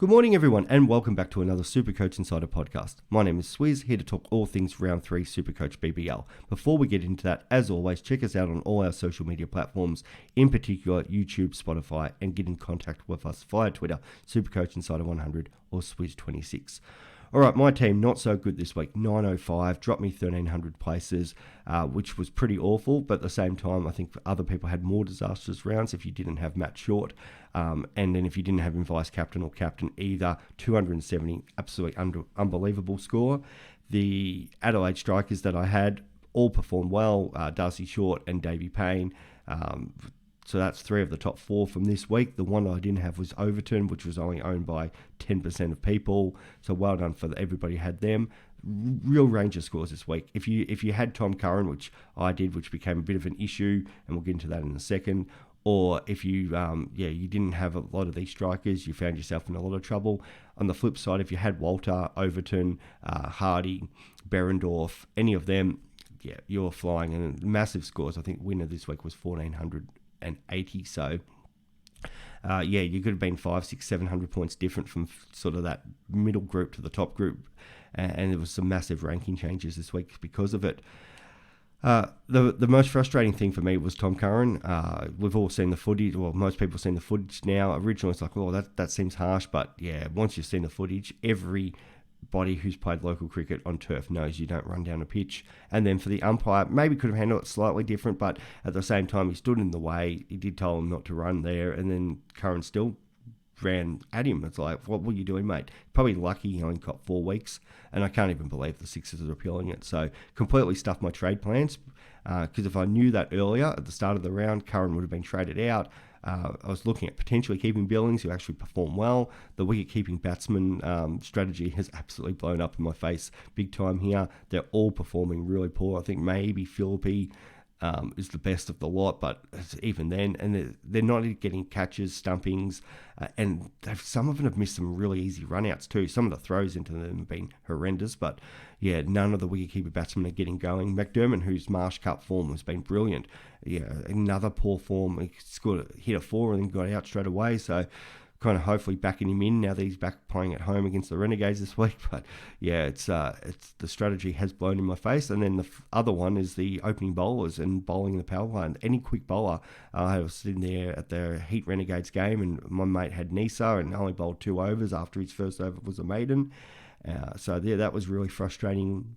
Good morning, everyone, and welcome back to another Supercoach Insider podcast. My name is Swiz, here to talk all things Round 3 Supercoach BBL. Before we get into that, as always, check us out on all our social media platforms, in particular YouTube, Spotify, and get in contact with us via Twitter, Supercoach Insider 100 or Swiz26. All right, my team, not so good this week. 905, dropped me 1,300 places, which was pretty awful. But at the same time, I think other people had more disastrous rounds if you didn't have Matt Short. And then if you didn't have him vice-captain or captain either, 270, absolutely unbelievable score. The Adelaide strikers that I had all performed well, Darcy Short and Davey Payne. So that's 3 of the top 4 from this week. The one I didn't have was Overton, which was only owned by 10% of people. So well done for everybody who had them. Real range of scores this week. If you had Tom Curran, which I did, which became a bit of an issue, and we'll get into that in a second, or if you you didn't have a lot of these strikers, you found yourself in a lot of trouble. On the flip side, if you had Walter, Overton, Hardy, Berendorf, any of them, yeah, you're flying. And massive scores. I think winner this week was 1,480. So, you could have been 500, 600, 700 points different from sort of that middle group to the top group. And there was some massive ranking changes this week because of it. The most frustrating thing for me was Tom Curran. We've all seen the footage, well, most people have seen the footage now. Originally, it's like, oh, that seems harsh. But, yeah, once you've seen the footage, everybody who's played local cricket on turf knows you don't run down a pitch. And then for the umpire, maybe could have handled it slightly different, but at the same time, he stood in the way. He did tell him not to run there, and then Curran still ran at him. It's like, what were you doing, mate? Probably lucky he only got 4 weeks, and I can't even believe the Sixers are appealing it. So completely stuffed my trade plans, because if I knew that earlier at the start of the round, Curran would have been traded out. I was looking at potentially keeping Billings, who actually performed well. The wicket-keeping batsman strategy has absolutely blown up in my face big time here. They're all performing really poor. I think maybe Philippe is the best of the lot, but even then, and they're not getting catches, stumpings, and some of them have missed some really easy runouts too. Some of the throws into them have been horrendous, but yeah, none of the wicketkeeper batsmen are getting going. McDermott, whose Marsh Cup form has been brilliant, yeah, another poor form. He hit a 4 and then got out straight away, so kind of hopefully backing him in now that he's back playing at home against the Renegades this week. But yeah, it's the strategy has blown in my face. And then the other one is the opening bowlers and bowling in the power play. And any quick bowler, I was sitting there at the Heat Renegades game, and my mate had Nisa and only bowled 2 overs after his first over was a maiden. So yeah, that was really frustrating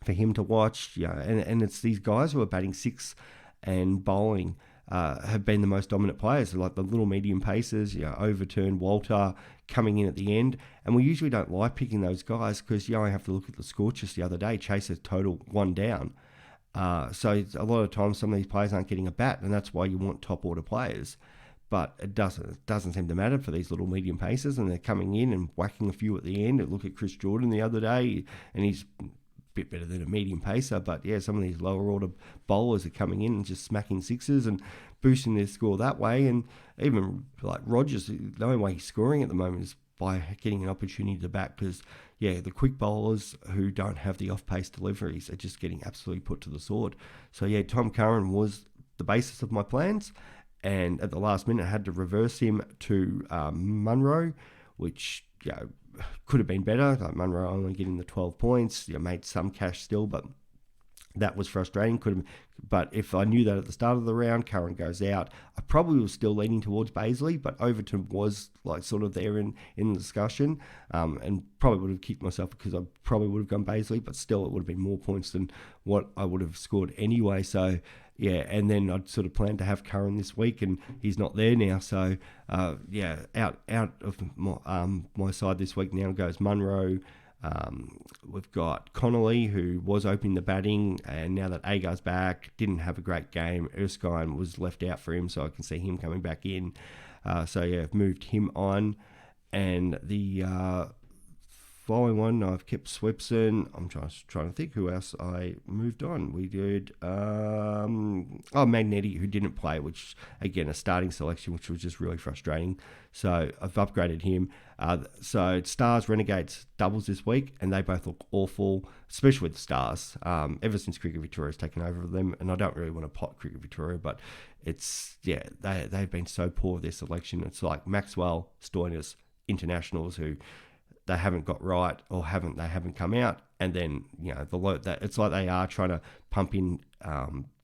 for him to watch. Yeah, and it's these guys who are batting 6 and bowling have been the most dominant players, like the little medium pacers, Overturn, Walter, coming in at the end. And we usually don't like picking those guys because, I have to look at the score just the other day, Chase a total 1 down. So a lot of times some of these players aren't getting a bat, and that's why you want top order players. But it doesn't seem to matter for these little medium pacers, and they're coming in and whacking a few at the end. Look at Chris Jordan the other day, and he's bit better than a medium pacer, but yeah, some of these lower order bowlers are coming in and just smacking sixes and boosting their score that way. And even like Rogers, the only way he's scoring at the moment is by getting an opportunity to bat, because yeah, the quick bowlers who don't have the off-pace deliveries are just getting absolutely put to the sword. So yeah, Tom Curran was the basis of my plans, and at the last minute I had to reverse him to Munro, which could have been better. Like Munro only getting the 12 points, made some cash still, but that was frustrating. But if I knew that at the start of the round, Curran goes out, I probably was still leaning towards Baisley, but Overton was like sort of there in the discussion, and probably would have kicked myself because I probably would have gone Baisley, but still it would have been more points than what I would have scored anyway. So yeah, and then I'd sort of planned to have Curran this week, and he's not there now. So out of my side this week now goes Munro. We've got Connolly, who was opening the batting, and now that Agar's back, didn't have a great game. Erskine was left out for him, so I can see him coming back in. I've moved him on. And the following one, I've kept Swepson. I'm trying to think who else I moved on. We did Magnetti, who didn't play, which again a starting selection, which was just really frustrating. So I've upgraded him. So Stars Renegades doubles this week, and they both look awful, especially with the Stars. Ever since Cricket Victoria's taken over them, and I don't really want to pot Cricket Victoria, but they've been so poor with their selection. It's like Maxwell, Stoinis, internationals who they haven't got right or they haven't come out, and then that it's like they are trying to pump in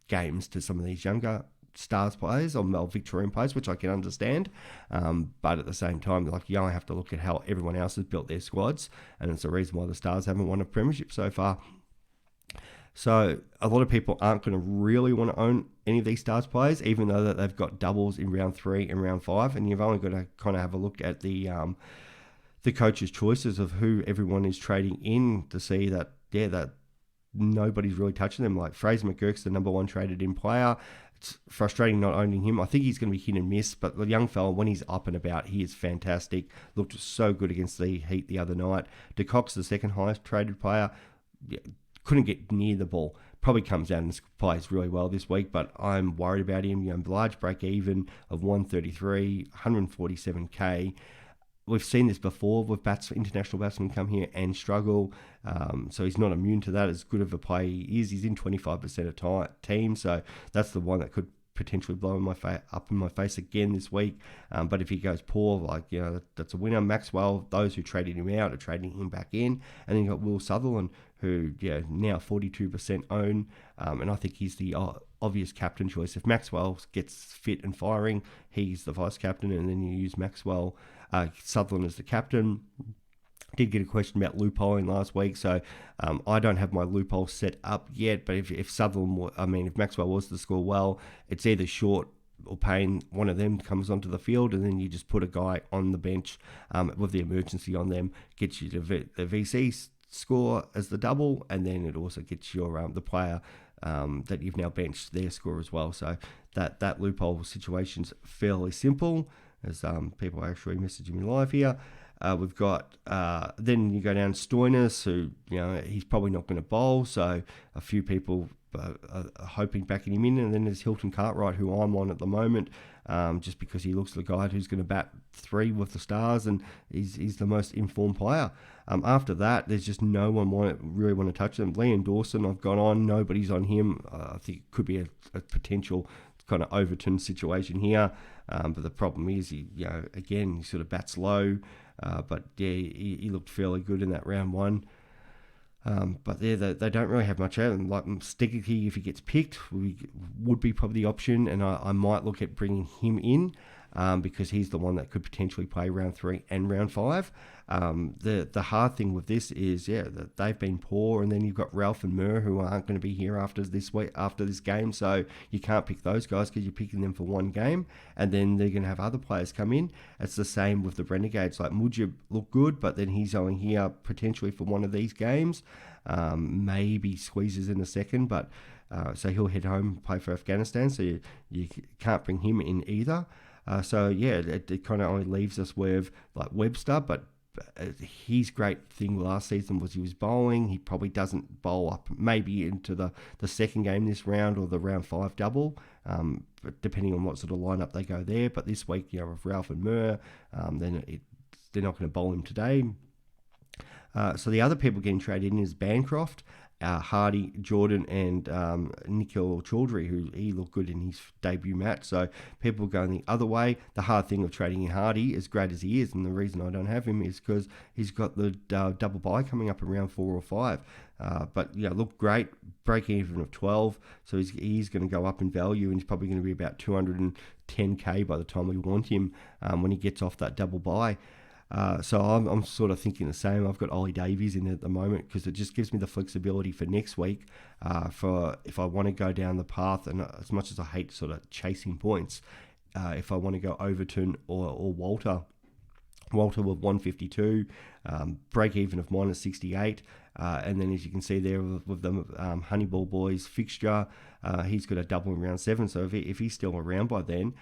games to some of these younger stars players or Victorian players, which I can understand, but at the same time, like, you only have to look at how everyone else has built their squads, and it's the reason why the Stars haven't won a premiership so far. So a lot of people aren't going to really want to own any of these Stars players, even though that they've got doubles in round 3 and round 5, and you've only got to kind of have a look at the coach's choices of who everyone is trading in to see that nobody's really touching them. Like Fraser McGurk's the number 1 traded in player. It's frustrating not owning him. I think he's going to be hit and miss, but the young fella, when he's up and about, he is fantastic. Looked so good against the Heat the other night. De Kock's the second highest traded player. Couldn't get near the ball. Probably comes out and plays really well this week, but I'm worried about him. Large break even of 133, 147k. We've seen this before with international batsmen come here and struggle, so he's not immune to that. As good of a player he is, he's in 25% of team, so that's the one that could potentially blow up in my face again this week. But if he goes poor, that's a winner. Maxwell, those who traded him out are trading him back in, and then you got Will Sutherland, who now 42% own, and I think he's the obvious captain choice. If Maxwell gets fit and firing, he's the vice captain, and then you use Maxwell. Sutherland as the captain. Did get a question about loopholing last week, so I don't have my loophole set up yet. But if if Maxwell was to score well, it's either Short or Payne. One of them comes onto the field, and then you just put a guy on the bench with the emergency on them, gets you the VC score as the double, and then it also gets your the player that you've now benched their score as well. So that loophole situation's fairly simple, as people are actually messaging me live here. We've got, then you go down Stoinis, who, he's probably not going to bowl, so a few people are hoping backing him in. And then there's Hilton Cartwright, who I'm on at the moment, just because he looks like the guy who's going to bat 3 with the Stars, and he's the most informed player. After that, there's just no one really want to touch them. Liam Dawson, I've got on. Nobody's on him. I think it could be a potential kind of Overton situation here. But the problem is, he sort of bats low. But he looked fairly good in that round 1. But they don't really have much out. Like Steggy, if he gets picked, would be probably the option, and I might look at bringing him in. Because he's the one that could potentially play round 3 and round 5. The hard thing with this is, that they've been poor, and then you've got Ralph and Murr, who aren't going to be here after this game, so you can't pick those guys because you're picking them for one game, and then they're going to have other players come in. It's the same with the Renegades. Like Mujib looked good, but then he's only here potentially for one of these games. Maybe squeezes in a second, but so he'll head home and play for Afghanistan, so you can't bring him in either. It kind of only leaves us with like Webster, but his great thing last season was he was bowling. He probably doesn't bowl up maybe into the second game this round or the round 5 double, but depending on what sort of lineup they go there. But this week, with Ralph and Murr, then they're not going to bowl him today. So the other people getting traded in is Bancroft, Hardy, Jordan, and Nikhil Chaudhry, who he looked good in his debut match. So people going the other way. The hard thing of trading in Hardy, as great as he is, and the reason I don't have him is because he's got the double bye coming up in round 4 or 5. But look great, break even of 12. So he's going to go up in value, and he's probably going to be about 210k by the time we want him when he gets off that double bye. So I'm sort of thinking the same. I've got Ollie Davies in there at the moment because it just gives me the flexibility for next week for if I want to go down the path, and as much as I hate sort of chasing points, if I want to go Overton or Walter with 152, break even of -68, and then as you can see there with the Honeyball Boys fixture, he's got a double in round 7, so if he's still around by then,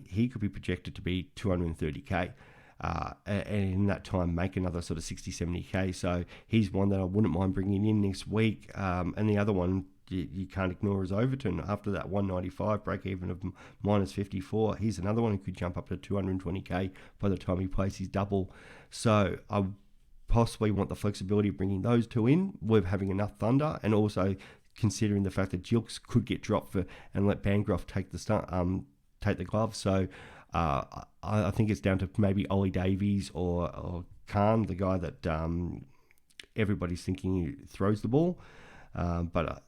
he could be projected to be 230k. And in that time make another sort of 60-70k, so he's one that I wouldn't mind bringing in next week. And the other one you can't ignore is Overton. After that 195 break even of -54, he's another one who could jump up to 220k by the time he plays his double. So I possibly want the flexibility of bringing those two in with having enough thunder, and also considering the fact that Jilks could get dropped and let Bancroft take the glove. So I think it's down to maybe Ollie Davies or Khan, the guy that everybody's thinking he throws the ball. But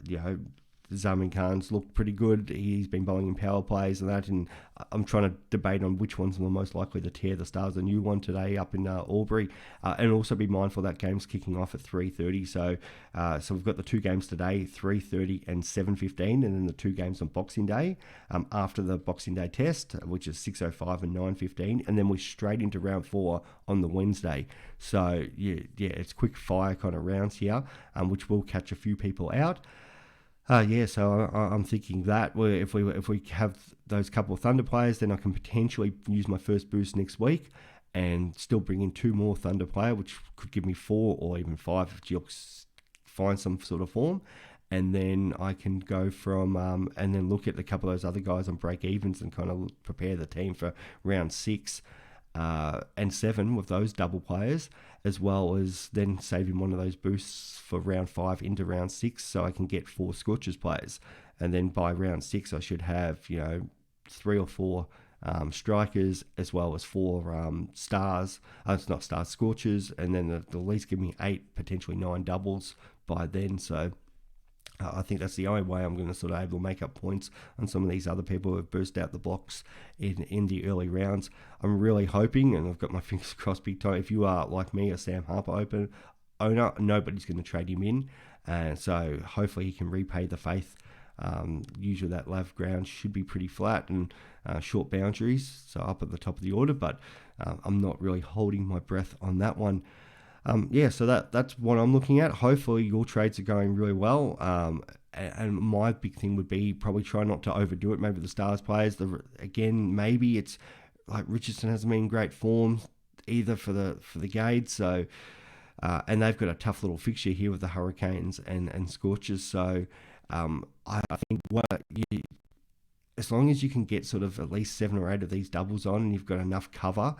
Zamin Khan's looked pretty good. He's been bowling in power plays and that, and I'm trying to debate on which ones are the most likely to tear the Stars. A new one today up in Albury, and also be mindful that game's kicking off at 3:30. So we've got the two games today, 3:30 and 7:15, and then the two games on Boxing Day after the Boxing Day test, which is 6:05 and 9:15, and then we're straight into round 4 on the Wednesday. So yeah, it's quick fire kind of rounds here, which will catch a few people out. So I'm thinking that if we have those couple of Thunder players, then I can potentially use my first boost next week and still bring in 2 more Thunder player, which could give me 4 or even 5 if Gilks finds some sort of form. And then I can go from and then look at a couple of those other guys on break evens and kind of prepare the team for round 6 and 7 with those double players, as well as then saving one of those boosts for round 5 into round 6, so I can get 4 Scorchers players, and then by round 6 I should have 3 or 4 strikers, as well as 4 stars. It's not stars, Scorchers, and then at least give me 8, potentially 9 doubles by then. So I think that's the only way I'm going to sort of able to make up points on some of these other people who have burst out the blocks in the early rounds. I'm really hoping, and I've got my fingers crossed big time, if you are like me, a Sam Harper owner, nobody's going to trade him in. And so hopefully he can repay the faith. Usually that Lav ground should be pretty flat and short boundaries, so up at the top of the order, but I'm not really holding my breath on that one. So that's what I'm looking at. Hopefully your trades are going really well. And my big thing would be probably try not to overdo it. Maybe the Stars players, maybe it's like Richardson hasn't been in great form either for the Gades. So, and they've got a tough little fixture here with the Hurricanes and Scorchers. So, I think as long as you can get sort of at least 7 or 8 of these doubles on, and you've got enough cover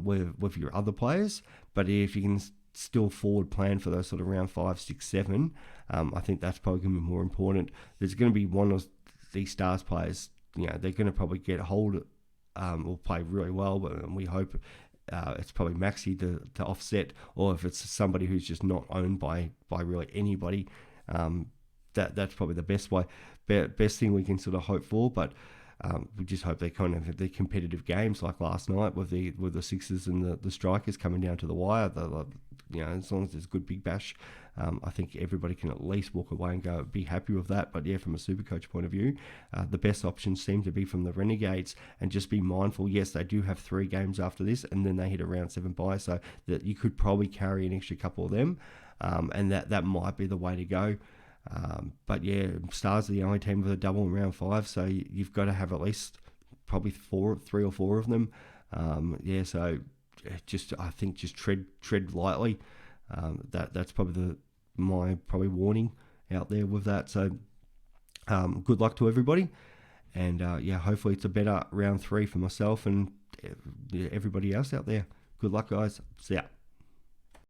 with your other players, but if you can still forward plan for those sort of round 5, 6, 7, I think that's probably going to be more important. There's going to be one of these Stars players, they're going to probably get hold or play really well, but we hope it's probably Maxi to offset, or if it's somebody who's just not owned by really anybody, that's probably the best thing we can sort of hope for. But we just hope they kind of have the competitive games like last night with the Sixers and the Strikers coming down to the wire. As long as there's a good big bash, I think everybody can at least walk away and go be happy with that. But yeah, from a Supercoach point of view, the best options seem to be from the Renegades, and just be mindful. Yes, they do have 3 games after this, and then they hit a round 7 bye, so that you could probably carry an extra couple of them, and that might be the way to go. But yeah, Stars are the only team with a double in round 5, so you've got to have at least probably 3 or 4 of them. So I think just tread lightly. That's probably my warning out there with that. So good luck to everybody, and hopefully it's a better round 3 for myself and everybody else out there. Good luck, guys. See ya.